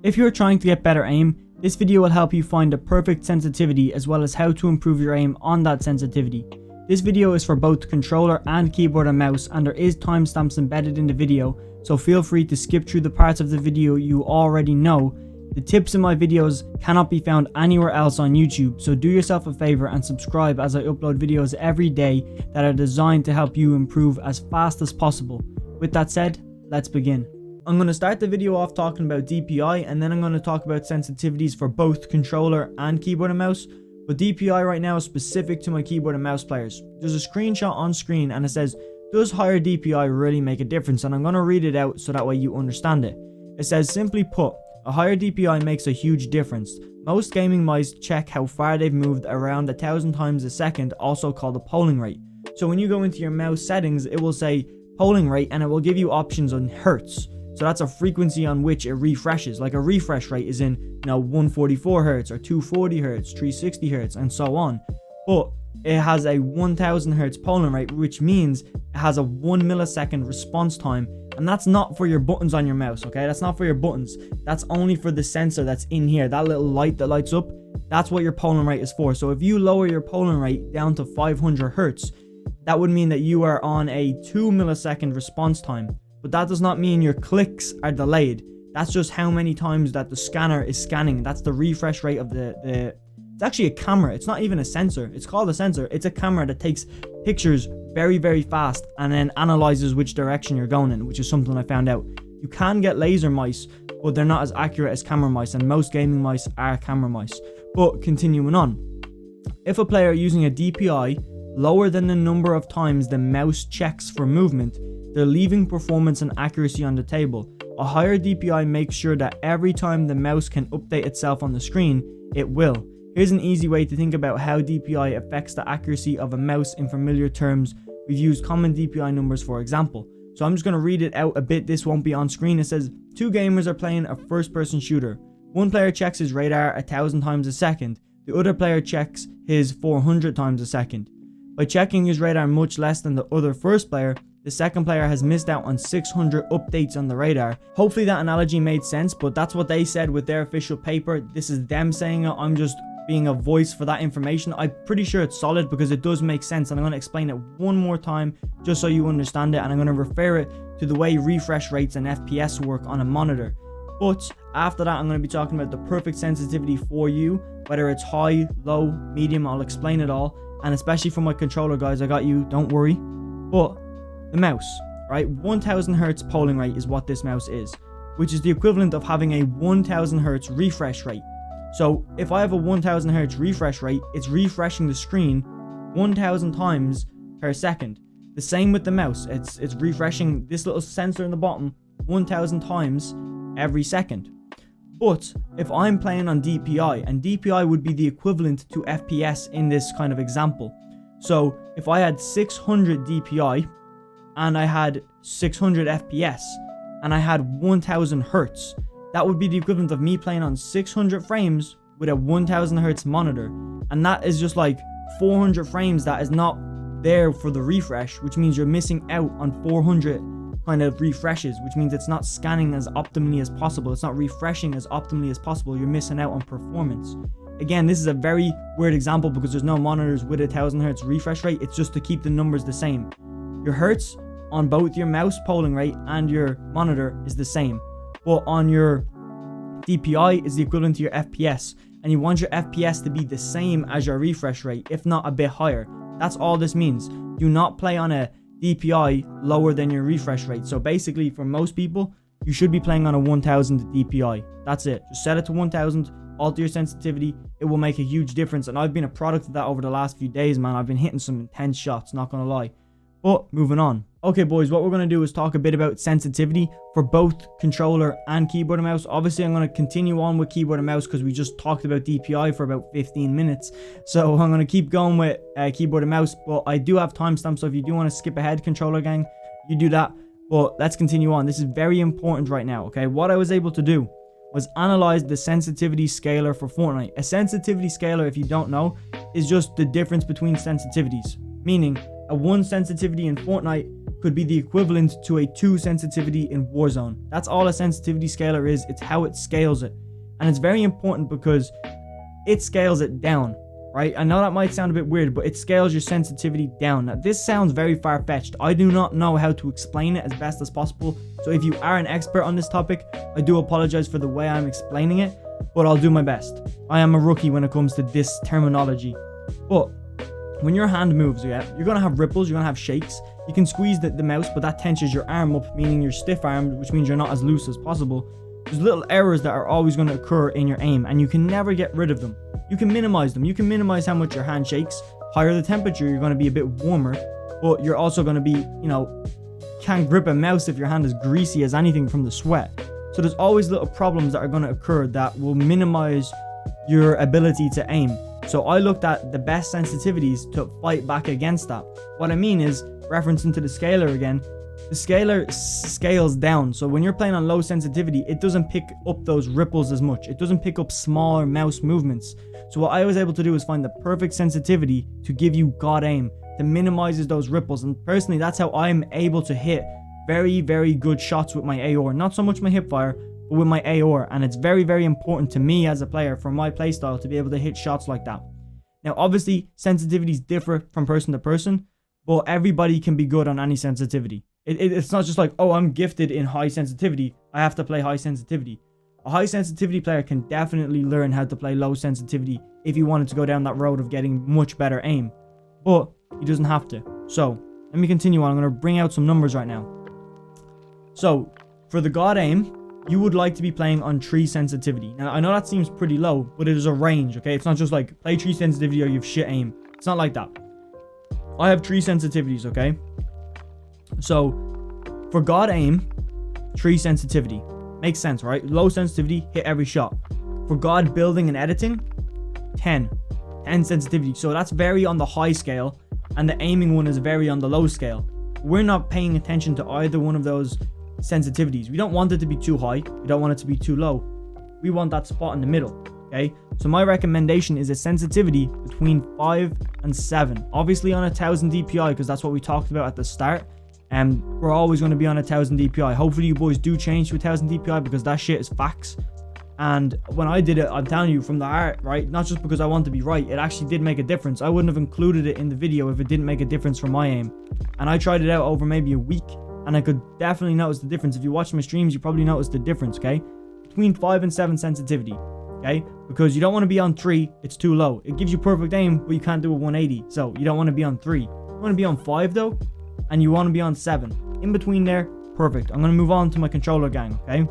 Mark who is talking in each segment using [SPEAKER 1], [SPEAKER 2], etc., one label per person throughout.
[SPEAKER 1] If you're trying to get better aim, this video will help you find the perfect sensitivity as well as how to improve your aim on that sensitivity. This video is for both controller and keyboard and mouse, and there is timestamps embedded in the video, so feel free to skip through the parts of the video you already know. The tips in my videos cannot be found anywhere else on YouTube, so do yourself a favor and subscribe as I upload videos every day that are designed to help you improve as fast as possible. With that said, let's begin. I'm going to start the video off talking about DPI, and then I'm going to talk about sensitivities for both controller and keyboard and mouse. But DPI right now is specific to my keyboard and mouse players. There's a screenshot on screen and it says, does higher DPI really make a difference? And I'm going to read it out so that way you understand it. It says, simply put, a higher DPI makes a huge difference. Most gaming mice check how far they've moved around 1,000 times a second, also called the polling rate. So when you go into your mouse settings, it will say polling rate and it will give you options on hertz. So that's a frequency on which it refreshes. Like a refresh rate is in, 144 hertz or 240 hertz, 360 hertz, and so on. But it has a 1000 hertz polling rate, which means it has a 1 millisecond response time. And that's not for your buttons on your mouse, okay? That's not for your buttons. That's only for the sensor that's in here. That little light that lights up, that's what your polling rate is for. So if you lower your polling rate down to 500 hertz, that would mean that you are on a 2 millisecond response time. But that does not mean your clicks are delayed. That's just how many times that the scanner is scanning. That's the refresh rate of the it's actually a camera. It's not even a sensor. It's called a sensor. It's a camera that takes pictures very, very fast and then analyzes which direction you're going in, which is something I found out. You can get laser mice, but they're not as accurate as camera mice, and most gaming mice are camera mice. But continuing on, if a player using a DPI lower than the number of times the mouse checks for movement, they're leaving performance and accuracy on the table. A higher DPI makes sure that every time the mouse can update itself on the screen, it will. Here's an easy way to think about how DPI affects the accuracy of a mouse in familiar terms. We've used common DPI numbers for example. So I'm just going to read it out a bit. This won't be on screen. It says, two gamers are playing a first-person shooter. One player checks his radar 1,000 times a second. The other player checks his 400 times a second. By checking his radar much less than the other first player, the second player has missed out on 600 updates on the radar. Hopefully that analogy made sense, but that's what they said with their official paper. This is them saying it. I'm just being a voice for that information. I'm pretty sure it's solid because it does make sense, and I'm going to explain it one more time just so you understand it, and I'm going to refer it to the way refresh rates and FPS work on a monitor. But after that, I'm going to be talking about the perfect sensitivity for you, whether it's high, low, medium. I'll explain it all, and especially for my controller guys, I got you, don't worry. But the mouse, right? 1000 hertz polling rate is what this mouse is, which is the equivalent of having a 1000 hertz refresh rate. So if I have a 1000 hertz refresh rate, it's refreshing the screen 1000 times per second. The same with the mouse. It's refreshing this little sensor in the bottom 1000 times every second. But if I'm playing on DPI, and DPI would be the equivalent to FPS in this kind of example. So if I had 600 DPI and I had 600 FPS and I had 1000 hertz, that would be the equivalent of me playing on 600 frames with a 1000 hertz monitor. And that is just like 400 frames that is not there for the refresh, which means you're missing out on 400 kind of refreshes, which means it's not scanning as optimally as possible. It's not refreshing as optimally as possible. You're missing out on performance. Again, this is a very weird example because there's no monitors with a 1000 hertz refresh rate. It's just to keep the numbers the same. Your hertz on both your mouse polling rate and your monitor is the same, but on your DPI is the equivalent to your FPS, and you want your FPS to be the same as your refresh rate, if not a bit higher. That's all this means. Do not play on a DPI lower than your refresh rate. So basically, for most people, you should be playing on a 1000 DPI. That's it. Just set it to 1000, alter your sensitivity. It will make a huge difference, and I've been a product of that over the last few days, man. I've been hitting some intense shots, not gonna lie. But moving on. Okay boys, what we're going to do is talk a bit about sensitivity for both controller and keyboard and mouse. Obviously I'm going to continue on with keyboard and mouse because we just talked about DPI for about 15 minutes. So I'm going to keep going with keyboard and mouse, but I do have timestamps, so if you do want to skip ahead, controller gang, you do that. But let's continue on. This is very important right now, okay? What I was able to do was analyze the sensitivity scaler for Fortnite. A sensitivity scaler, if you don't know, is just the difference between sensitivities. Meaning, a 1 sensitivity in Fortnite could be the equivalent to a 2 sensitivity in Warzone. That's all a sensitivity scaler is. It's how it scales it. And it's very important because it scales it down, right? I know that might sound a bit weird, but it scales your sensitivity down. Now, this sounds very far-fetched. I do not know how to explain it as best as possible. So if you are an expert on this topic, I do apologize for the way I'm explaining it, but I'll do my best. I am a rookie when it comes to this terminology. But when your hand moves, yeah, you're going to have ripples, you're going to have shakes. You can squeeze the mouse, but that tensions your arm up, meaning you're stiff-armed, which means you're not as loose as possible. There's little errors that are always going to occur in your aim, and you can never get rid of them. You can minimize them. You can minimize how much your hand shakes. Higher the temperature, you're going to be a bit warmer, but you're also going to be, can't grip a mouse if your hand is greasy as anything from the sweat. So there's always little problems that are going to occur that will minimize your ability to aim. So I looked at the best sensitivities to fight back against that. What I mean is, referencing to the scaler again, the scaler scales down. So when you're playing on low sensitivity, it doesn't pick up those ripples as much. It doesn't pick up smaller mouse movements. So what I was able to do is find the perfect sensitivity to give you God aim, that minimizes those ripples. And personally, that's how I'm able to hit very, very good shots with my AOR. Not so much my hipfire, but with my AOR. And it's very, very important to me as a player for my playstyle to be able to hit shots like that. Now, obviously, sensitivities differ from person to person, but everybody can be good on any sensitivity. It's not just like, oh, I'm gifted in high sensitivity, I have to play high sensitivity. A high sensitivity player can definitely learn how to play low sensitivity if he wanted to go down that road of getting much better aim. But he doesn't have to. So, let me continue on. I'm going to bring out some numbers right now. So, for the God aim, you would like to be playing on 3 sensitivity. Now, I know that seems pretty low, but it is a range, okay? It's not just like, play 3 sensitivity or you have shit aim. It's not like that. I have 3 sensitivities, okay? So, for God aim, 3 sensitivity. Makes sense, right? Low sensitivity, hit every shot. For God building and editing, 10 sensitivity. So that's very on the high scale, and the aiming one is very on the low scale. We're not paying attention to either one of those sensitivities. We don't want it to be too high. We don't want it to be too low. We want that spot in the middle, okay? So my recommendation is a sensitivity between 5 and 7. Obviously on 1000 DPI, because that's what we talked about at the start. And we're always going to be on 1000 DPI. Hopefully you boys do change to 1000 DPI, because that shit is facts. And when I did it, I'm telling you from the heart, right? Not just because I want to be right. It actually did make a difference. I wouldn't have included it in the video if it didn't make a difference for my aim. And I tried it out over maybe a week, and I could definitely notice the difference. If you watch my streams, you probably noticed the difference, okay? Between 5 and 7 sensitivity, okay? Because you don't want to be on 3, it's too low. It gives you perfect aim, but you can't do a 180. So you don't want to be on 3. You want to be on 5 though, and you want to be on 7. In between there, perfect. I'm going to move on to my controller gang, okay?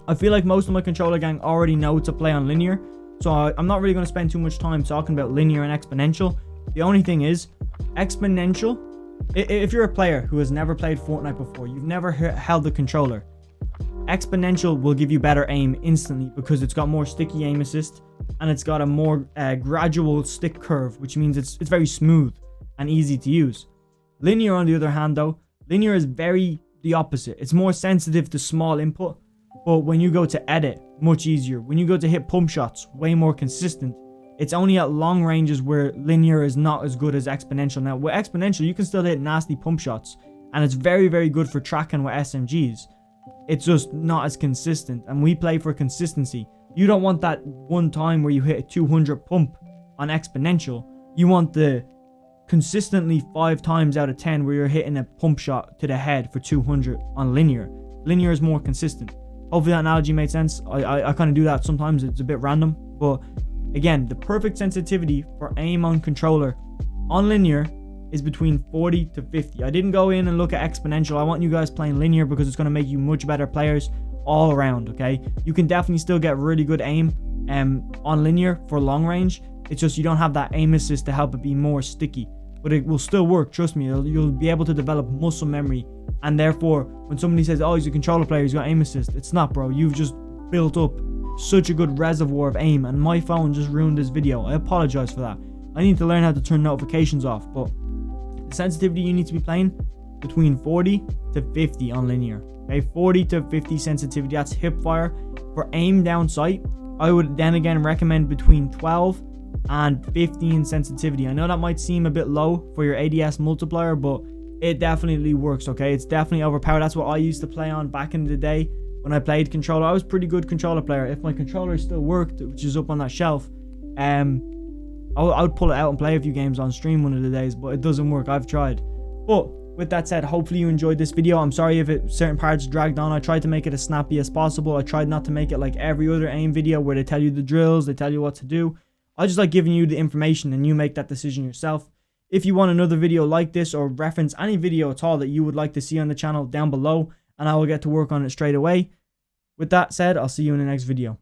[SPEAKER 1] I feel like most of my controller gang already know to play on linear, so I'm not really going to spend too much time talking about linear and exponential. The only thing is, exponential, if you're a player who has never played Fortnite before, you've never held the controller, exponential will give you better aim instantly because it's got more sticky aim assist, and it's got a more gradual stick curve, which means it's very smooth and easy to use. Linear, on the other hand though, linear is very the opposite. It's more sensitive to small input, but when you go to edit, much easier. When you go to hit pump shots, way more consistent. It's only at long ranges where linear is not as good as exponential. Now, with exponential, you can still hit nasty pump shots, and it's very, very good for tracking with SMGs. It's just not as consistent, and we play for consistency. You don't want that one time where you hit a 200 pump on exponential. You want the consistently 5 times out of 10 where you're hitting a pump shot to the head for 200 on linear. Linear is more consistent. Hopefully that analogy made sense. I kind of do that sometimes. It's a bit random, but again, the perfect sensitivity for aim on controller on linear is between 40 to 50. I didn't go in and look at exponential. I want you guys playing linear because it's going to make you much better players all around, okay? You can definitely still get really good aim on linear for long range. It's just you don't have that aim assist to help it be more sticky. But it will still work, trust me. You'll be able to develop muscle memory. And therefore, when somebody says, oh, he's a controller player, he's got aim assist, it's not, bro. You've just built up such a good reservoir of aim, and my phone just ruined this video. I apologize for that. I need to learn how to turn notifications off, but the sensitivity you need to be playing between 40 to 50 on linear. Okay, 40 to 50 sensitivity, that's hip fire. For aim down sight, I would then again recommend between 12 and 15 sensitivity. I know that might seem a bit low for your ADS multiplier, but it definitely works, okay? It's definitely overpowered. That's what I used to play on back in the day when I played controller. I was a pretty good controller player. If my controller still worked, which is up on that shelf, I would pull it out and play a few games on stream one of the days, but it doesn't work. I've tried. But with that said, hopefully you enjoyed this video. I'm sorry if certain parts dragged on. I tried to make it as snappy as possible. I tried not to make it like every other aim video where they tell you the drills, they tell you what to do. I just like giving you the information and you make that decision yourself. If you want another video like this or reference any video at all that you would like to see on the channel, down below, and I will get to work on it straight away. With that said, I'll see you in the next video.